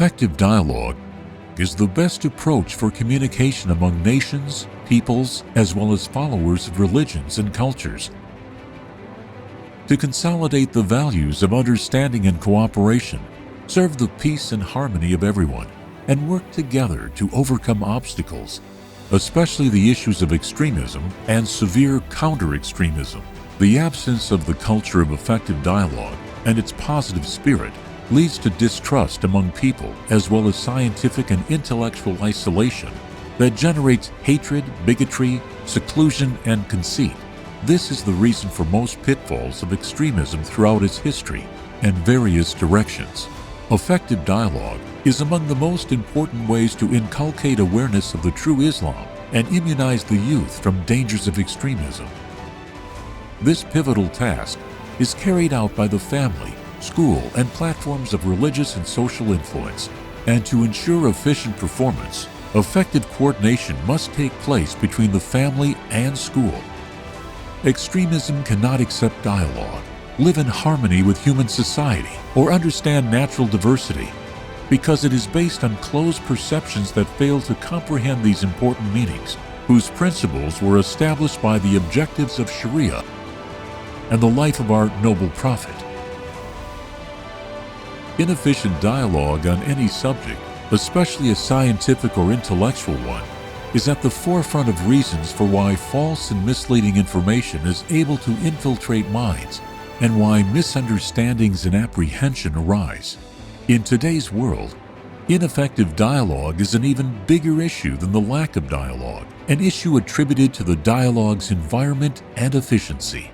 Effective dialogue is the best approach for communication among nations, peoples, as well as followers of religions and cultures. To consolidate the values of understanding and cooperation, serve the peace and harmony of everyone, and work together to overcome obstacles, especially the issues of extremism and severe counter-extremism. The absence of the culture of effective dialogue and its positive spirit leads to distrust among people, as well as scientific and intellectual isolation that generates hatred, bigotry, seclusion, and conceit. This is the reason for most pitfalls of extremism throughout its history and various directions. Effective dialogue is among the most important ways to inculcate awareness of the true Islam and immunize the youth from dangers of extremism. This pivotal task is carried out by the family, school, and platforms of religious and social influence, and to ensure efficient performance, effective coordination must take place between the family and school. Extremism cannot accept dialogue, live in harmony with human society, or understand natural diversity, because it is based on closed perceptions that fail to comprehend these important meanings, whose principles were established by the objectives of Sharia and the life of our noble prophet. Inefficient dialogue on any subject, especially a scientific or intellectual one, is at the forefront of reasons for why false and misleading information is able to infiltrate minds and why misunderstandings and apprehension arise. In today's world, ineffective dialogue is an even bigger issue than the lack of dialogue, an issue attributed to the dialogue's environment and efficiency.